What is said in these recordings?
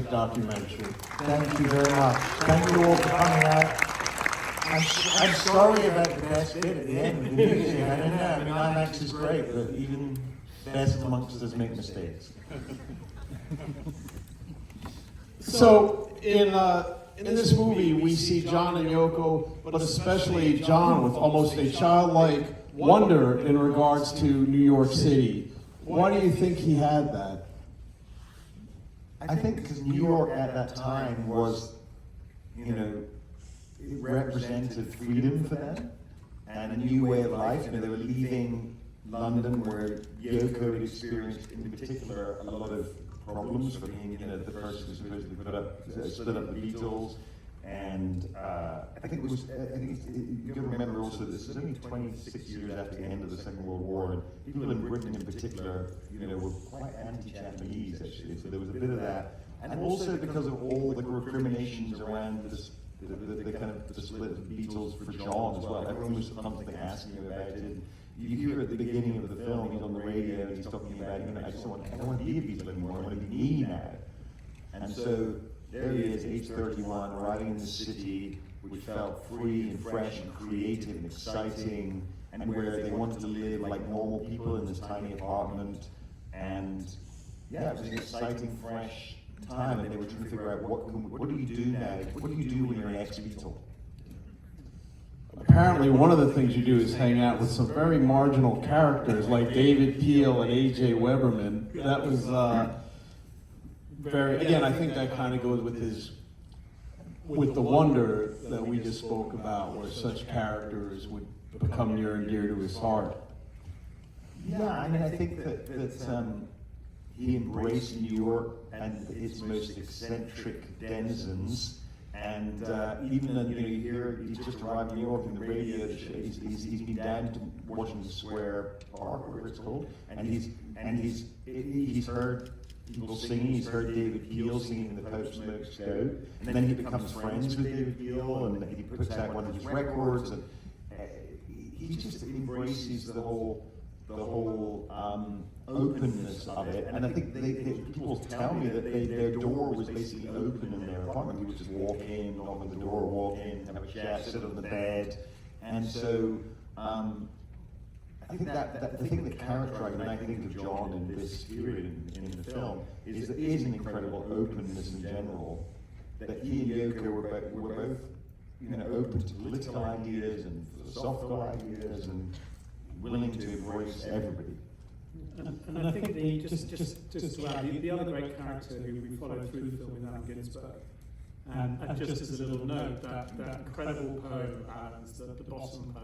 fantastic documentary. Thank you very much. Thank you all for coming out. I'm sorry about the best bit at the end of the music. I don't know. I mean, IMAX is great, but even best amongst us make mistakes. So in this movie, we see John and Yoko, but especially John with almost a childlike wonder in regards to New York City. Why do you think he had that? I think because New York at that time was, you know, it represented freedom for them and a new way of life. You know, they were leaving London, where Yoko had experienced, in particular, a lot of problems for being, you know, the person who supposedly split up the Beatles. And I think you got to remember also this is only 26 years after the end of the Second World War, and people in Britain in particular, you know, were quite anti-Japanese actually. So there was a bit of that, and also because of all the recriminations around this. The kind of the split of the Beatles for John as well. Everyone was constantly asking him about it. And you hear at the beginning of the film, he's on the radio and he's talking about, you know, I don't want to be a Beatle anymore, I want to be me now. And so there he is, age 31, arriving in the city, which felt free and fresh and creative and exciting, and where they wanted to live like normal people in this tiny apartment. And yeah, it was an exciting, fresh time, and they were trying to figure out what do you do now? What do you do when you're an ex-Beatle? Apparently, one of the things you do is hang out with some very marginal characters like David Peel and A.J. Weberman. That was very. Again, I think that kind of goes with the wonder that we just spoke about, where such characters would become near and dear to his heart. Yeah, I mean, I think that he embraced New York and its most eccentric denizens, and even though, you know, you hear he's just arrived in New York in the radio, he's been down to Washington Square Park, whatever it's called, and he's heard people singing, he's heard David Peel singing The Pope Smokes Go, and then he becomes friends with David Peel, and he puts out one of his records, and he just embraces the whole openness of it. And I think people tell me that their door was basically open in their apartment. You would just walk in, knock on the door, walk in, have a chat, sit on the bed. And so I think that the thing that characterized, and I think of John in this period in the film, is there is an incredible openness in general, that he and Yoko were both, you know, open to political ideas and philosophical ideas and willing to embrace everybody. And I think just to add, the other great character who we followed through the film is Allen Ginsberg. And just as a little note, that incredible poem, Alan's, the bottom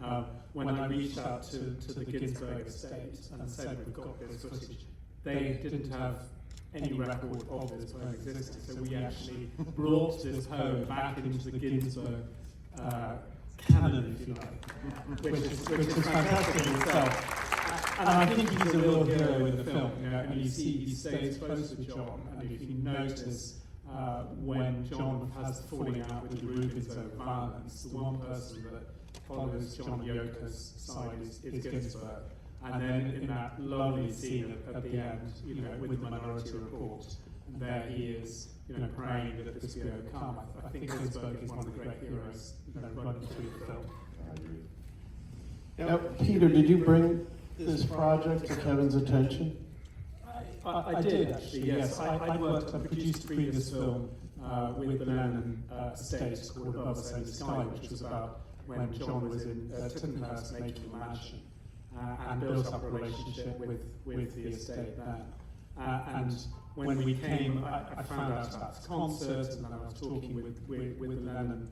poem, when I reached out to the Ginsberg estate and said, we've got this footage, they didn't have any record of this poem existing. So we actually brought this poem back into the Ginsberg canon, if you like, which is fantastic in itself. And I think he's a real hero in the film. You know, and you see he stays close with John, and if you notice when John has the falling out with the Rubens over violence, the one person that follows John and Yoko's side is Ginsberg. And then in that lovely scene at the end, you know, with the Minority Report, and there he is, you know, praying that this be overcome. I think Ginsberg is one of the great heroes, you know, running through the film. Now, Peter, did you bring this project to Kevin's attention? I did actually, yes. I produced a previous film with the Lennon estate called Above the Same Sky, which was about when John was in Tittenhurst making a mansion and built up a relationship with the estate there. And when we came, I found out about this concert, and then I was talking with the Lennon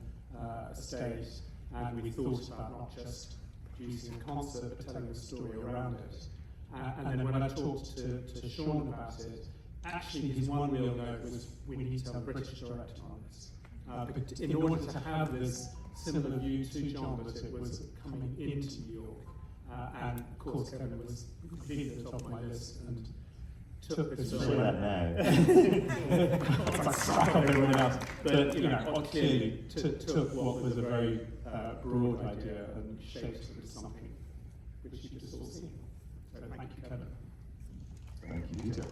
estate, and we thought about not just producing a concert, but telling the story around it. And then when I talked to Sean about it, actually his one real note was, we need to have a British director on this. But in order to have this similar view to John, that it was coming into New York. And of course Kevin was completely at the top of my list and took this Say that now. it's like slap on everyone else. But you know, clearly took what was a very broad idea and shaped it into something which you just all seen. So thank you, Kevin. Thank you, Peter.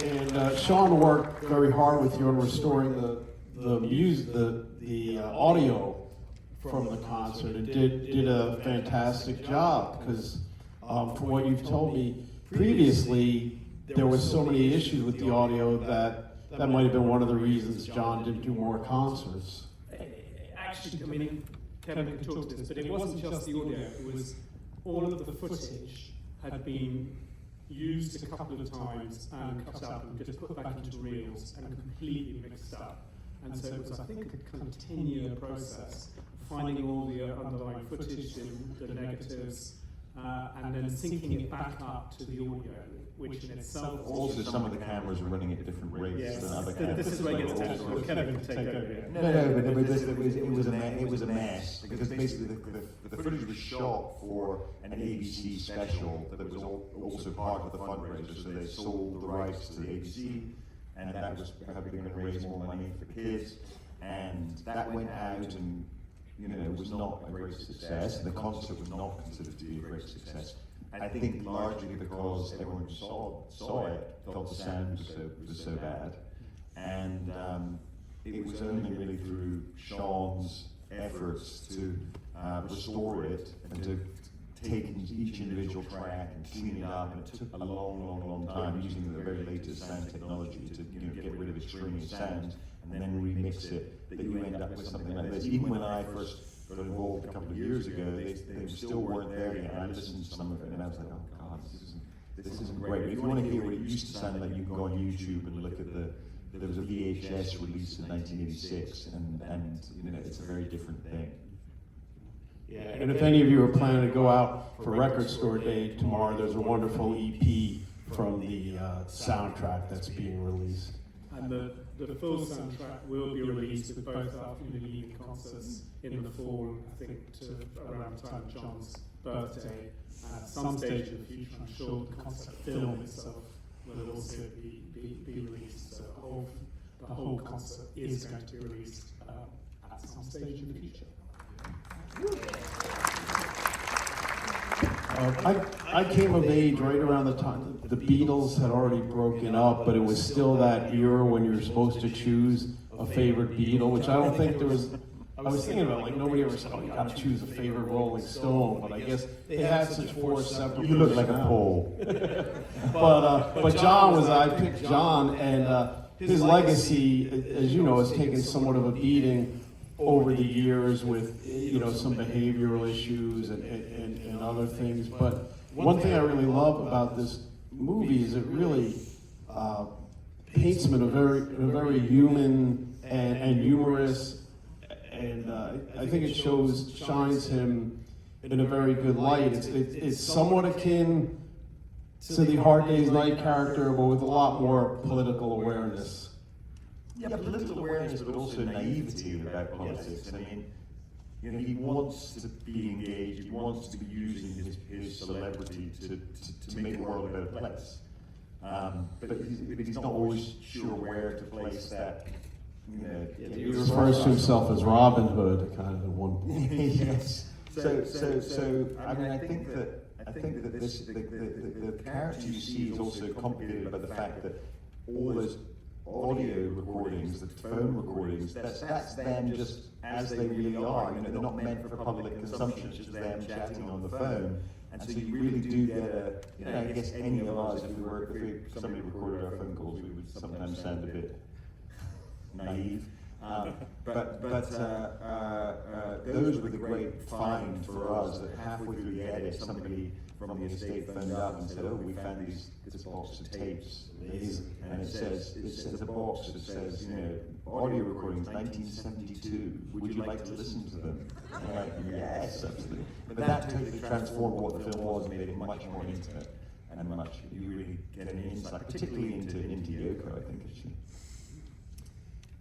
And Sean worked very hard with you on restoring the music, the audio from the concert, and did a fantastic job, because from what you've told me previously, there was so many issues with the audio that might have been one of the reasons John didn't do more concerts. Actually, I mean, Kevin can talk to this, but it wasn't just the audio, it was all of the footage had been used a couple of times and cut up and just put back into reels and completely mixed up. And so it was, I think, a kind of 10-year process, finding all the underlying footage and the negatives, and then syncing it back up to the audio, which in itself... Also, some of the cameras are running at different rates than other cameras. This is where it gets technical. Kevin can take over here. No, but it was a mess, because basically the footage was shot for an ABC special that was also part of the fundraiser, so they sold the rights to the ABC, and that was going to raise more money for kids, and that went out and was not a great success, and the concert was not considered to be a great success. I think largely because everyone who saw it felt the sound was so bad, and it was only really through Sean's efforts to restore it and to take each individual track and clean it up, and it took a long time using the very latest sound technology to get rid of its stringy sound and then remix it, that you end up with something like this. Even when I first got involved a couple of years ago, they still weren't there yet, and I listened to some of it and I was like, oh God, this isn't great. But if you want to hear what it used to sound like, you can go on YouTube and look at there was a VHS release in 1986, and it's a very different thing. Yeah, and if any of you are planning to go out for Record Store Day tomorrow, there's a wonderful EP from the soundtrack that's being released. And the full soundtrack will be released with both our evening concerts in the fall, I think, around the time of John's birthday. At some stage in the future, I'm sure the concert film itself will also be released. So the whole concert is going to be released at some stage in the future. I came of age right around the time the Beatles had already broken up, but it was still that era when you were supposed to choose a favorite Beatle, which I don't think there was. I was thinking about, like, nobody ever said, oh, you gotta choose a favorite Rolling Stone, but I guess they had such four separate. You look like a pole. But John I picked John, and his legacy, as you know, has taken somewhat of a beating over the years with some behavioral issues and other things. But one thing I really love about this movie is it really paints him in a very human and humorous, and I think it shines him in a very good light. It's somewhat akin to the Hard Day's Night character, but with a lot more political awareness. Yeah, political awareness, but also naivety about politics. And I mean, he wants to be engaged. He wants to be using his celebrity to make the world a better place. But he's not always sure where to place that. He refers to himself as Robin Hood, kind of at one point. Yes. So I mean, I think that this the character you see is also complicated by the fact that all those audio recordings, the phone recordings, that's them just as they really are. They're not meant for public consumption. It's just them chatting on the phone. And so you really do get I guess any of us, if somebody recorded our phone calls, we would sometimes sound a bit naive. But those were the great find for us, that halfway through the edit, somebody from the estate phoned up and said, oh, we found this box of tapes, and it says a box that says, audio recordings, 1972, would you like to listen to them? And I'm like, yes, absolutely. But that totally transformed what the film was and made it much more intimate, and you really get an insight, particularly into Yoko, I think, actually.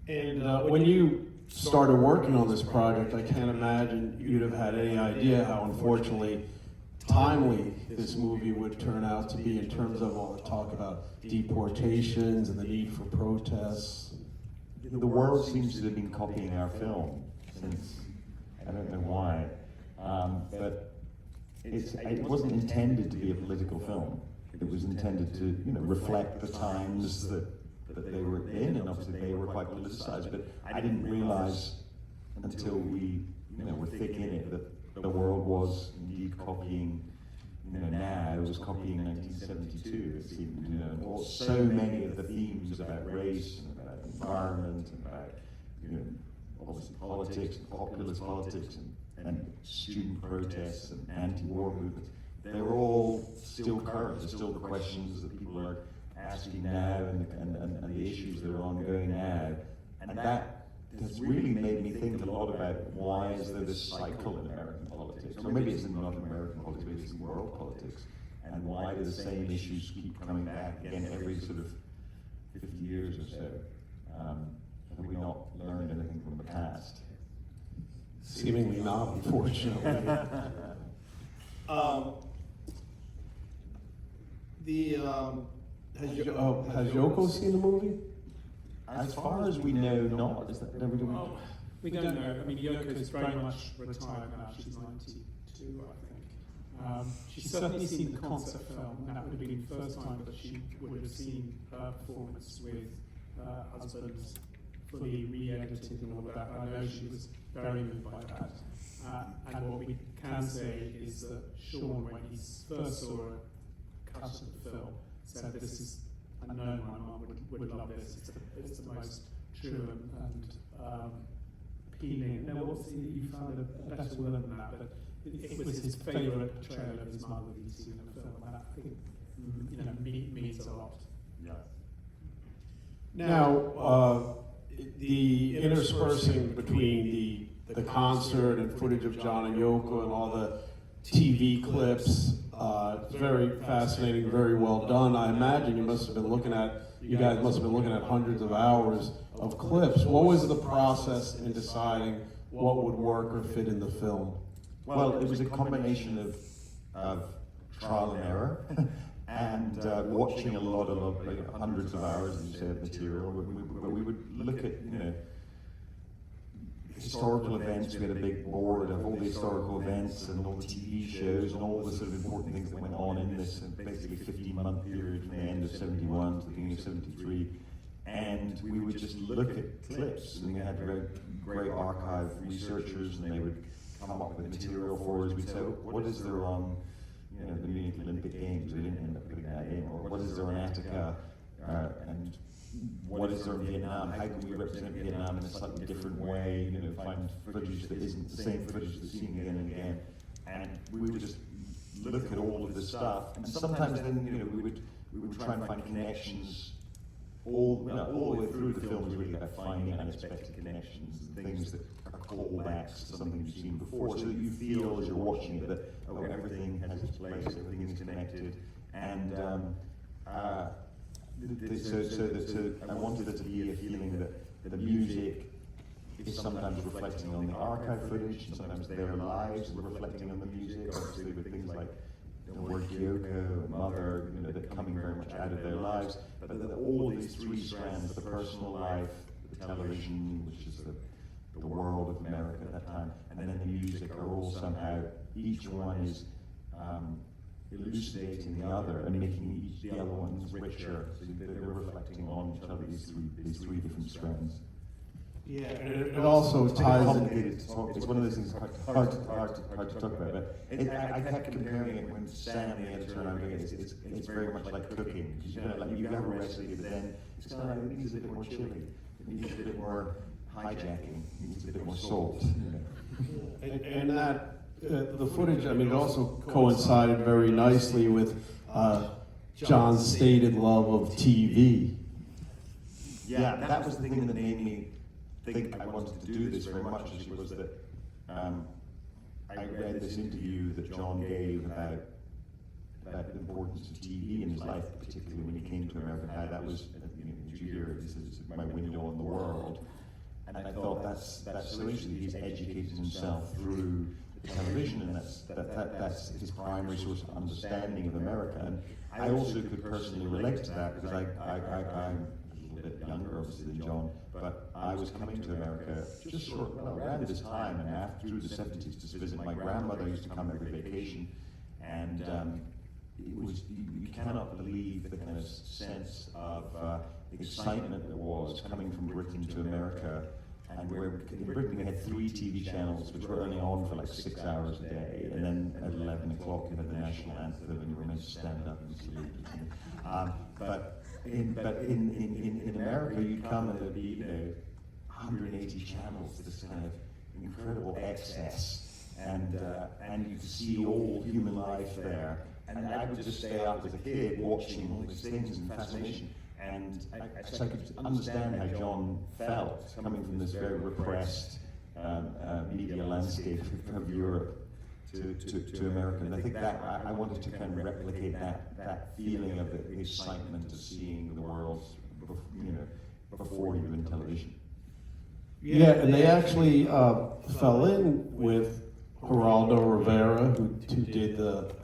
And when you started working on this project, I can't imagine you'd have had any idea how unfortunately timely this movie would turn out to be in terms of all the talk about deportations and the need for protests. The world seems to have been copying our film since, I don't know why, but it wasn't intended to be a political film. it was intended to, reflect the times that they were in, and obviously they were quite politicized. But I didn't realize until we, were thick in it, that the world was indeed copying. Now it was copying 1972. It seemed, and so many of the themes about race and about environment and about, obviously politics, and populist politics, and student protests and anti-war movements. They're all still current. They're still the questions that people are asking now, and the issues that are ongoing now. And that has really made me think a lot about why is there this cycle in American politics, or maybe it's not American politics, maybe it's in world politics, and why do the same issues keep coming back again every sort of 50 years or so? Have we not learned anything from the past? Seemingly not, unfortunately. Has Yoko seen the movie? As far as we know, not. Is that We don't know. I mean, Yoko's very much retired now. She's 92, I think. She's certainly seen the concept film, and that would have been the first time that she would have seen her performance with her husband fully re-edited and all of that. I know she was very moved by that. And what we can say is that Sean, when he first saw a cut of the film, said, "This is, I know my mum would love this. It's the most true and appealing." Now, you found a better word than that, but it was his favourite portrayal of his mother that he'd seen in the film, and I think means a lot. Yeah. Now, the interspersing between the concert and footage of John and Yoko and all the TV clips, it's very fascinating, very well done. I imagine you guys must have been looking at hundreds of hours of clips. What was the process in deciding what would work or fit in the film? Well, it was a combination of trial and error and watching a lot of hundreds of hours, as you say, of material. We would look at, historical events. We had a big board of all the historical events and all the TV shows and all the sort of important things that went on in this basically 15-month period from the end of 71 to the beginning of 73. And we would just look at clips, and we had very great archive researchers, and they would come up with material for us. We'd say, what is there on the Munich Olympic Games? We didn't end up putting that in. Or what is there on Attica? And what is there in Vietnam? How can we represent Vietnam in a slightly different way? Find footage that isn't the same footage that's seen again and again. And we would just look at all of this stuff. And sometimes then, we would try and find connections. All the way through the film is really about finding unexpected connections and things that are callbacks to something you've seen before, so that you feel as you're watching it that everything has its place, everything is connected, and so I wanted it to be a feeling that the music is sometimes reflecting on the archive footage, and sometimes their lives were reflecting on the music. Obviously, with things like the word Yoko and Mother, that coming very much out of their lives, but all these three strands: the personal life, the television, which is the world of America at that time, and then the music, are all somehow, each one is elucidating the other and making the other ones richer. So they're reflecting on each other, these three different strands. Yeah, and it also ties complicated to talk. It's one of those things hard to talk about. But I kept comparing it when Sam, the editor, and I'm doing it. It's very much like cooking. You have a recipe, but then it's kind of like, it needs a bit more chili. It needs a bit more hijacking. It needs a bit more salt. And that the footage, it also coincided very nicely with John's stated love of TV. Yeah, that was the thing that made me think I wanted to do this very much, was that I read this interview that John gave about the importance of TV in his life, particularly when he came to America. How that was, Julia, this is my window on the world. And I thought that's so interesting. He's educated himself through the television, and that's his primary source of understanding of America. And I also could personally relate to that, because I'm a bit younger, obviously, than John, but I was coming to America just around this time, and through the 70s, to visit my grandmother. Used to come every vacation, and you cannot believe the kind of sense of excitement there was coming from Britain to America. And in Britain we had 3 TV channels which were only on for like 6 hours a day, and then at 11 o'clock you had the national anthem and you were meant to stand up and salute. But in America you'd come and there'd be 180 channels, this kind of incredible excess, and you could see all human life there. And I would just stay up as a kid watching all these things in fascination. And so I could understand how John felt coming from this very repressed media landscape of Europe to America. And I think that I wanted to kind of replicate that feeling of the excitement of seeing the world, before you in television. Yeah, and they actually fell in with Geraldo Rivera,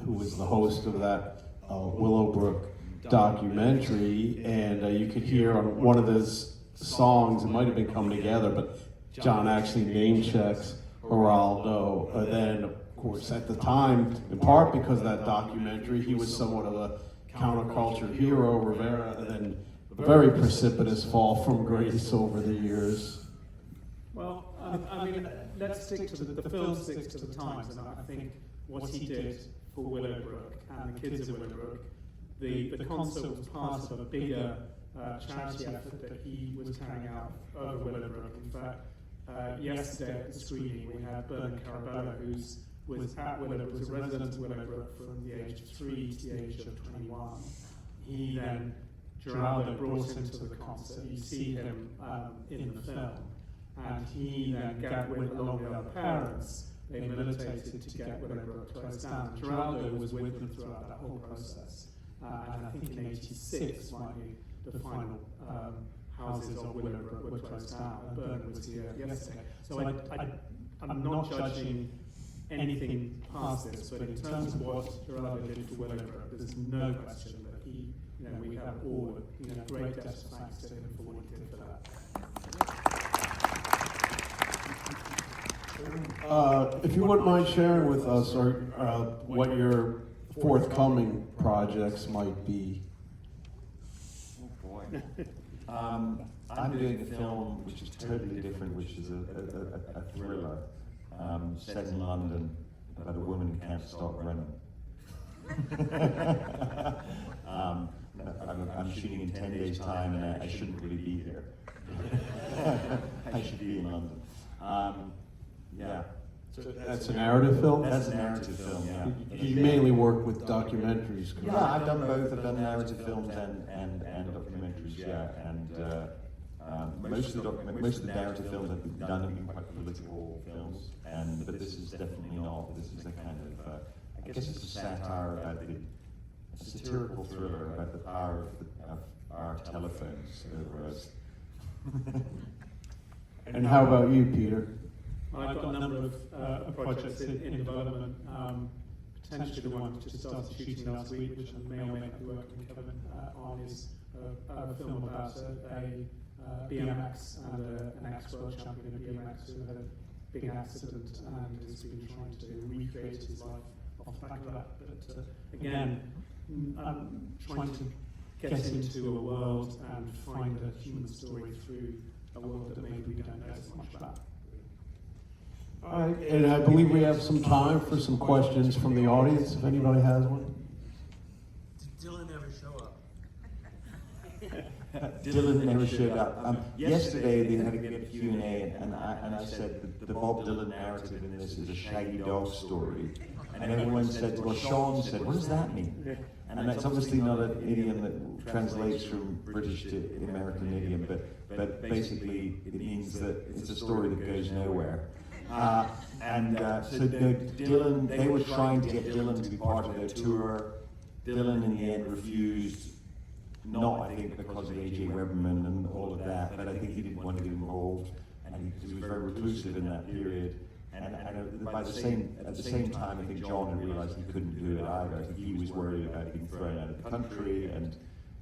who was the host of that Willowbrook documentary, and you could hear on one of his songs, it might have been Come Together, but John actually name checks Geraldo. Then, of course, at the time, in part because of that documentary, he was somewhat of a counterculture hero, Rivera, and then a very precipitous fall from grace over the years. Well, I mean, let's stick to the film sticks to the times, and I think what he did for Willowbrook and the kids of Willowbrook, the concert was part of a bigger charity effort that he was carrying out over Willowbrook. In fact, yesterday at the screening we had Bernard Carabello, who was at Willowbrook, was a resident of Willowbrook from the age of 3 to the age of 21. He then, Geraldo brought him to the concert. You see him in the film. And he then went along with other parents. They militated to get Willowbrook closed down. Geraldo was with them throughout that whole process. And I think in '86 might be the final houses of Willowbrook were closed down. And Bernard was here yesterday. So I'm not judging anything past this, but in terms of what Geraldo did for Willowbrook, there's no question that he, we have all, great debts of thanks to him for what he did for that. If you wouldn't mind sharing with us what your forthcoming projects might be. Oh boy. I'm doing a film which is totally different, which is a thriller set in London about a woman who can't stop running. I'm shooting in 10 days' time, and I shouldn't really be here. I should be in London. Yeah. So that's a narrative film? That's a narrative film, yeah. You mainly work with documentaries, correct? Yeah, I've done both. I've done narrative films and documentaries, yeah. And most of the narrative films I've done have been quite political films, but this is definitely not. This is a kind of, I guess it's a satire about a satirical thriller about the power of our telephones over us. And how about you, Peter? I've got a number of projects in development. Potentially the one just started shooting last week, which I may or may not be working with Kevin on, is a film about a BMX and an ex-world champion of BMX who had a big accident and has been trying to recreate his life off the back of that. But again, I'm trying to get into a world and find a human story through a world that maybe we don't know as much about. All right, and I believe we have some time for some questions from the audience, if anybody has one. Did Dylan ever show up? Dylan never showed up. Yesterday they had a Q&A, and I said that the Bob Dylan narrative in this is a shaggy dog story. And everyone said, well, Sean said, what does that mean? And that's obviously not an idiom that translates from British to American idiom, but basically it means that it's a story that goes nowhere. So Dylan, they were trying to get Dylan to be part of their tour. Dylan in the end refused, not I think because of A.J. Weberman and all of that, but I think he didn't want to get involved, and he was very reclusive in that period. And at the same time, I think John had realized he couldn't do it either. I think he was worried about being thrown out of the country, and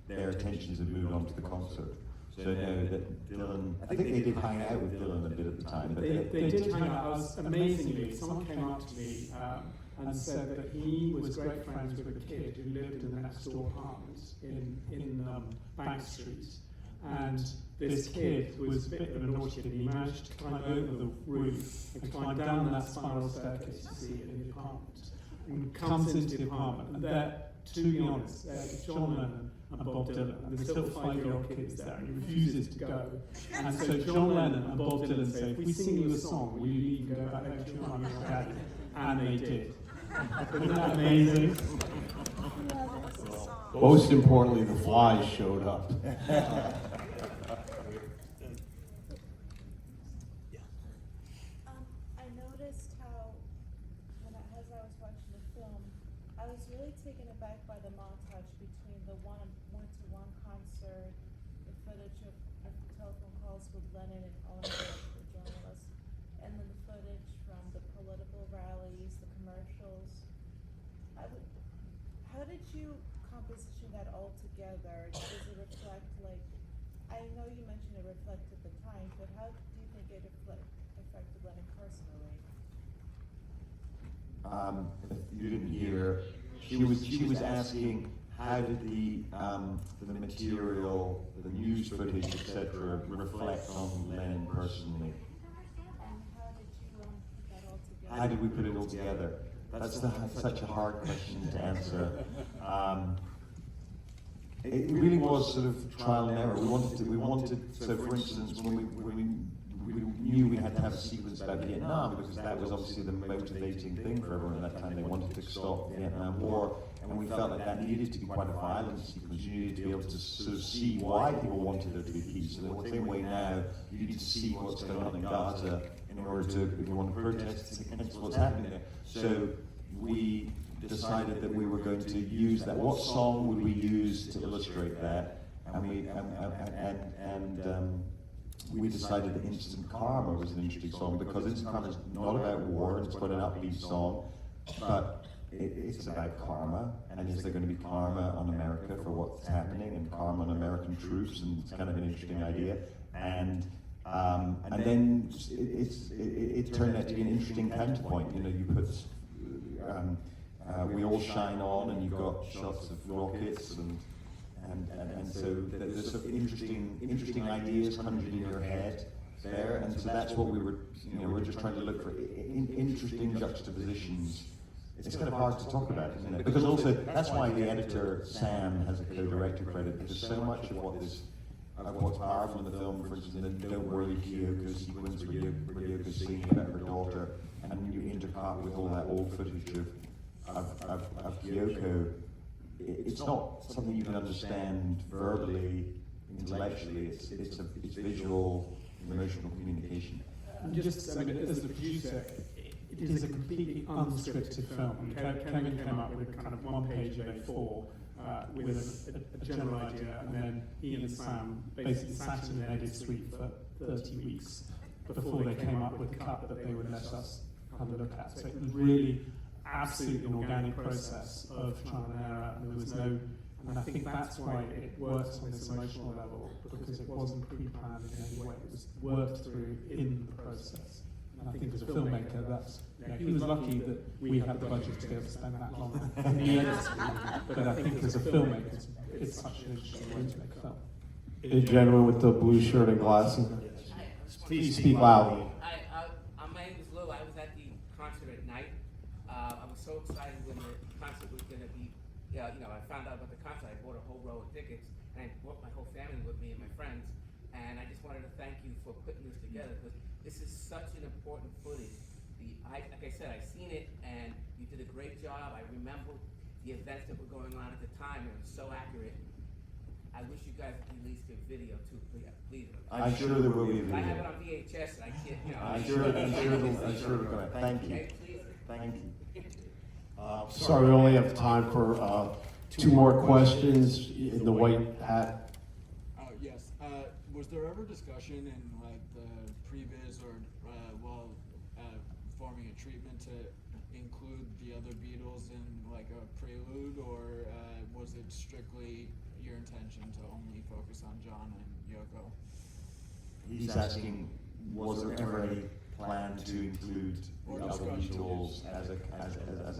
their attentions had moved on to the concert. So no, that Dylan, I think they did hang out with Dylan a bit at the time. But they did hang out. Amazingly, someone came up to me and said that he was great friends with a kid who lived in the next door apartment in Bank Street. And this kid was a bit of a naughty kid. He managed to climb over the roof and climb down that spiral staircase you see in the apartment, and comes into the apartment. And there, to be honest, there's John Lennon and Bob Dylan, and this little 5-year-old kid is there, and he refuses to go. And so John Lennon and Bob Dylan say, if we sing you a song, will you leave and go back home to your mum and your daddy? And they did. Isn't that amazing? Most importantly, the flies showed up. I noticed how, as I was watching the film, I was really taken aback by the montage between the one-to-one concert, the footage of telephone calls with Lennon and Owen, the journalist, and then the footage from the political rallies, the commercials. How did you composition that all together? Does it reflect, like, I know you mentioned it reflected the time, but how do you think it affected Lennon personally? You didn't hear. She was asking how did the material, the news footage, etc., reflect on Lennon personally? And how did you put that all together? How did we put it all together? That's such a hard question to answer. It really was sort of trial and error. We wanted. So, for instance, when we knew we had to have a sequence about Vietnam, because that was obviously the motivating thing for everyone at that time. They wanted to stop the Vietnam War, and we felt like that needed to be quite a violent sequence. You needed to be able to sort of see why people wanted there to be peace. So the same way now, you need to see what's going on in Gaza in order to, if you want to protest against what's happening there. So we decided that we were going to use that. What song would we use to illustrate that? And we decided that Instant Karma was an interesting song, because Instant Karma is not about war, it's quite an upbeat song, but it's about karma, and is there going to be karma on America for what's happening, and karma on American troops, and it's kind of an interesting idea. And then it turned out to be an interesting counterpoint. You know, you put We All Shine On, and you've got shots of rockets, and so there's some interesting ideas conjured in your head there, and so that's what we were, we're just trying to look for interesting juxtapositions. It's kind of hard to talk about, isn't it? Because also, that's why the editor, Sam, has a co-director credit, because so much of what's powerful in the film, for instance, in the Don't Worry Kyoko sequence, where Yoko's singing about her daughter, and you intercut with all that old footage of Yoko. It's not something you can understand verbally, intellectually. It's visual, emotional communication. And just, I mean, as the producer, it is a completely unscripted film. Kevin came up with kind of one page of A4 with a general idea, and then he and Sam basically sat in the edit suite for 30 weeks before they came up with the cut that they would let us have a look at. So it was really absolutely an organic process of trial and error, and there was no, and I think that's why it works on this emotional level, because it wasn't pre-planned in any way, it was worked through in the process. And I think as a filmmaker, he was lucky that we had the budget to be able to spend that long in the edits, but I think as a filmmaker, it's such an interesting way to make a film. The gentleman with the blue shirt and glasses. Please speak loudly. My name is Lou. I was at the concert at night. I was so excited when the concert was going to be, I found out about the concert. I bought a whole row of tickets, and I brought my whole family with me and my friends. And I just wanted to thank you for putting this together, because this is such an important footage. Like I said, I've seen it, and you did a great job. I remember the events that were going on at the time. It was so accurate. I wish you guys would release the video too, please. I'm sure there will be a video. I have it on VHS, and I can't, I'm sure it'll go out. Thank you. Okay, please. Thank you. Sorry, we only have time for 2 more questions in the white hat. Yes. Was there ever discussion in like the previs or forming a treatment to include the other Beatles in like a prelude, or was it strictly your intention to only focus on John and Yoko? He's asking, was there ever any planned to include the other Beatles as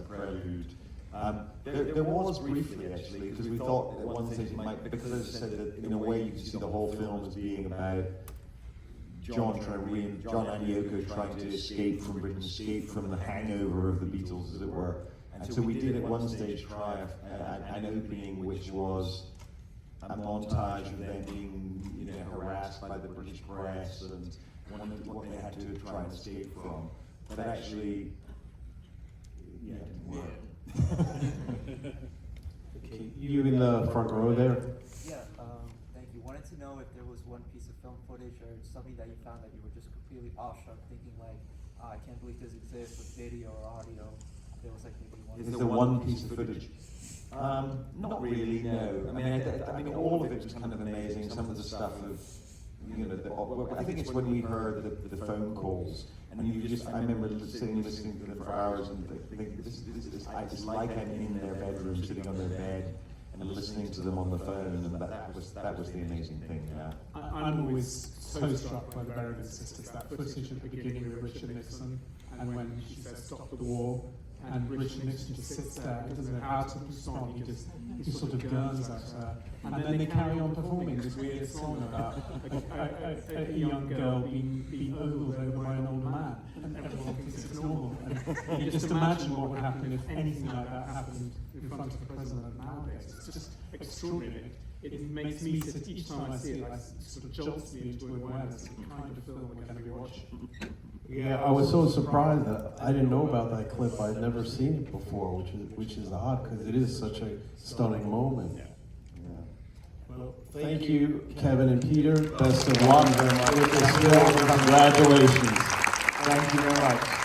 a prelude. There was briefly, actually, because we thought at one stage it might, because as I said, that in a way you can see the whole film as being about John and Yoko trying to escape from Britain, escape from the hangover of the Beatles, as it were. And so we did at one stage try an opening which was a montage of them being, harassed by the British press and what they had to try and escape from. But actually, it didn't work. Okay, you in the front row there. Yeah, thank you. Wanted to know if there was one piece of film footage or something that you found that you were just completely awestruck, thinking like, I can't believe this exists with video or audio. There was like maybe one. Is there one piece of footage? Not really, no. I mean, all of it was kind of amazing. Some of the stuff of, I think it's when we heard the phone calls, and you just, I remember sitting listening to them for hours and thinking, it's like I'm in their bedroom, sitting on their bed, and listening to them on the phone, and that was the amazing thing. Yeah. I'm always so struck by the Berrigan sisters, that footage at the beginning with Richard Nixon, and when she says stop the war, and Richard Nixon just sits there, he doesn't know how to respond, he just sort of gurns at her. And then they carry on performing this weird song about a young girl being ogled over by an old man, and everyone thinks it's normal. And you just imagine what would happen if anything like that happened in front of the president nowadays. It's just extraordinary. It makes me sit, each time I see it, it sort of jolts me into awareness of the kind of film we're going to be watching. Yeah, I was so surprised that I didn't know about that clip. I'd never seen it before, which is odd because it is such a stunning moment. Yeah. Well, thank you, Kevin and Peter. Best of luck with this film. Congratulations. Thank you very much.